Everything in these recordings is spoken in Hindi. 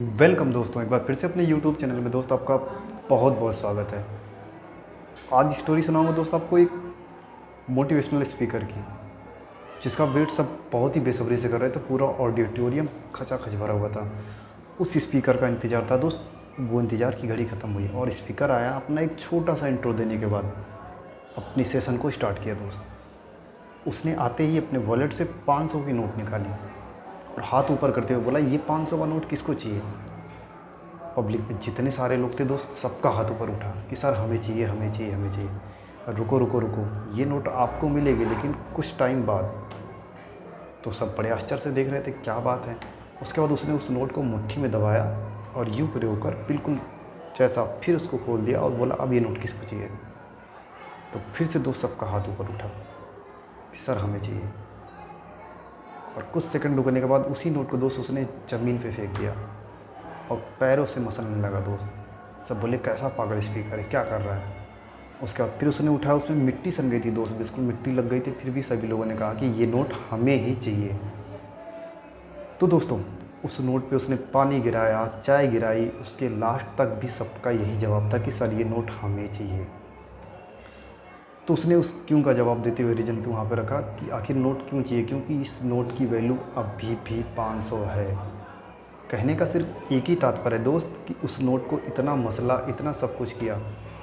वेलकम दोस्तों, एक बार फिर से अपने YouTube चैनल में दोस्त आपका बहुत बहुत स्वागत है। आज स्टोरी सुनाऊंगा दोस्त आपको एक मोटिवेशनल स्पीकर की, जिसका वेट सब बहुत ही बेसब्री से कर रहे थे। पूरा ऑडिटोरियम खचाखच भरा हुआ था। उस स्पीकर का इंतज़ार था दोस्त। वो इंतज़ार की घड़ी ख़त्म हुई और स्पीकर आया। अपना एक छोटा सा इंट्रो देने के बाद अपनी सेशन को स्टार्ट किया दोस्त। उसने आते ही अपने वॉलेट से 500 की नोट निकाली और हाथ ऊपर करते हुए बोला, ये 500 का नोट किसको चाहिए। पब्लिक में जितने सारे लोग थे दोस्त, सबका हाथ ऊपर उठा कि सर हमें चाहिए, हमें चाहिए, हमें चाहिए। रुको रुको रुको, ये नोट आपको मिलेगी लेकिन कुछ टाइम बाद। तो सब बड़े आश्चर्य से देख रहे थे, क्या बात है। उसके बाद उसने उस नोट को मुट्ठी में दबाया और यूँ खड़े होकर बिल्कुल जैसा फिर उसको खोल दिया और बोला, अब ये नोट किसको चाहिए। तो फिर से दोस्त सबका हाथ ऊपर उठा कि सर हमें चाहिए। और कुछ सेकंड रुकने के बाद उसी नोट को दोस्त उसने ज़मीन पे फेंक दिया और पैरों से मसलने लगा दोस्त। सब बोले, कैसा पागल स्पीकर है, क्या कर रहा है। उसके बाद फिर उसने उठाया, उसमें मिट्टी सन गई थी दोस्त, बिल्कुल मिट्टी लग गई थी। फिर भी सभी लोगों ने कहा कि ये नोट हमें ही चाहिए। तो दोस्तों, उस नोट पे उसने पानी गिराया, चाय गिराई, उसके लास्ट तक भी सबका यही जवाब था कि सर ये नोट हमें चाहिए। तो उसने उस क्यों का जवाब देते हुए रीज़न पे वहाँ पे रखा कि आखिर नोट क्यों चाहिए, क्योंकि इस नोट की वैल्यू अभी भी 500 है। कहने का सिर्फ एक ही तात्पर्य है दोस्त कि उस नोट को इतना मसला, इतना सब कुछ किया,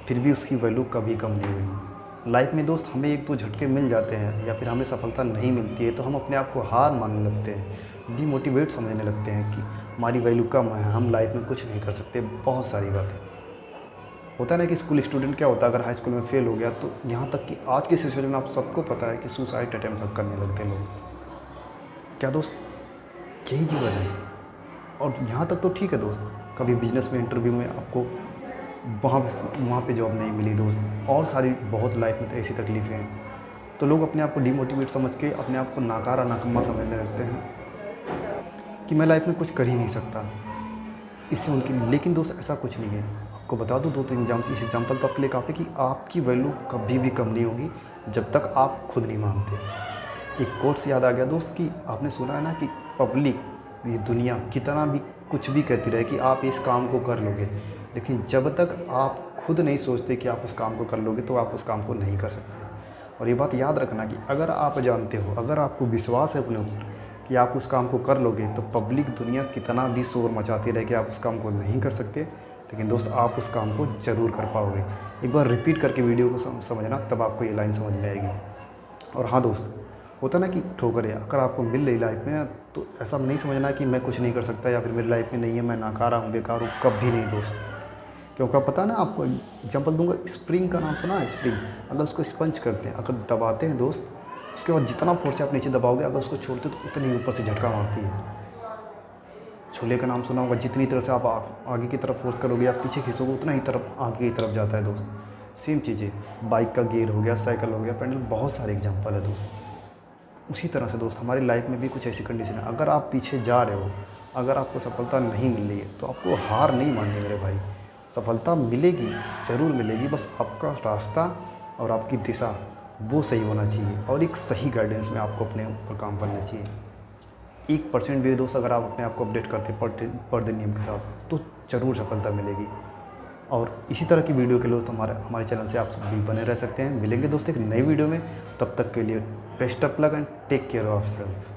फिर भी उसकी वैल्यू कभी कम नहीं हुई। लाइफ में दोस्त हमें एक दो झटके मिल जाते हैं या फिर हमें सफलता नहीं मिलती है तो हम अपने आप को हार मानने लगते हैं, डीमोटिवेट समझने लगते हैं कि हमारी वैल्यू कम है, हम लाइफ में कुछ नहीं कर सकते। बहुत सारी बातें होता है ना कि स्कूल स्टूडेंट क्या होता है, अगर हाई स्कूल में फेल हो गया तो यहाँ तक कि आज की सिचुएशन में आप सबको पता है कि सुसाइड अटैम्प्ट तक करने लगते हैं लोग। क्या दोस्त यही जीवन है। और यहाँ तक तो ठीक है दोस्त, कभी बिजनेस में इंटरव्यू में आपको वहाँ पे जॉब नहीं मिली दोस्त, और सारी बहुत लाइफ में तो ऐसी तकलीफ़ें हैं, तो लोग अपने आप को डिमोटिवेट समझ के अपने आप को नाकारा नाकम्मा समझने लगते हैं कि मैं लाइफ में कुछ कर ही नहीं सकता। इससे उनकी, लेकिन दोस्त ऐसा कुछ नहीं है। आपको बता दूँ 2-3 इस एग्जाम्पल तो आपके लिए काफ़ी कि आपकी वैल्यू कभी भी कम नहीं होगी जब तक आप खुद नहीं मानते। एक कोट से याद आ गया दोस्त कि आपने सुना है ना कि पब्लिक, ये दुनिया कितना भी कुछ भी कहती रहे कि आप इस काम को कर लोगे, लेकिन जब तक आप खुद नहीं सोचते कि आप उस काम को कर लोगे तो आप उस काम को नहीं कर सकते। और ये बात याद रखना कि अगर आप जानते हो, अगर आपको विश्वास है अपने ऊपर कि आप उस काम को कर लोगे, तो पब्लिक दुनिया कितना भी शोर मचाती रहे कि आप उस काम को नहीं कर सकते, लेकिन दोस्त आप उस काम को ज़रूर कर पाओगे। एक बार रिपीट करके वीडियो को समझना, तब आपको ये लाइन समझ में आएगी। और हाँ दोस्त, होता ना कि ठोकरें अगर आपको मिल रही लाइफ में, तो ऐसा नहीं समझना कि मैं कुछ नहीं कर सकता या फिर मेरी लाइफ में नहीं है, मैं नाकारा हूँ, बेकार हूँ, कभी नहीं दोस्त। क्योंकि पता है ना, आपको एग्जांपल दूंगा, स्प्रिंग का नाम सुना है। स्प्रिंग अगर उसको स्पंज करते हैं, अगर दबाते हैं दोस्त, उसके बाद जितना फोर्स से आप नीचे दबाओगे, अगर उसको छोड़ते तो उतनी ऊपर से झटका मारती है। छोले का नाम सुना होगा, जितनी तरह से आप आगे की तरफ फोर्स करोगे या पीछे खींचोगे, उतना ही तरफ आगे की तरफ जाता है दोस्त। सेम चीज़ें, बाइक का गियर हो गया, साइकिल हो गया, पेंडल, बहुत सारे एग्जाम्पल है दोस्त। उसी तरह से दोस्त हमारी लाइफ में भी कुछ ऐसी कंडीशन है, अगर आप पीछे जा रहे हो, अगर आपको सफलता नहीं मिल रही है, तो आपको हार नहीं माननी मेरे भाई। सफलता मिलेगी, ज़रूर मिलेगी, बस आपका रास्ता और आपकी दिशा वो सही होना चाहिए और एक सही गाइडेंस में आपको अपने ऊपर काम करना चाहिए। 1% भी दोस्त अगर आप अपने आप को अपडेट करते पर दिन नियम के साथ, तो ज़रूर सफलता मिलेगी। और इसी तरह की वीडियो के लिए दोस्त हमारे चैनल से आप सब भी बने रह सकते हैं। मिलेंगे दोस्त एक नई वीडियो में, तब तक के लिए best of luck and take care of self.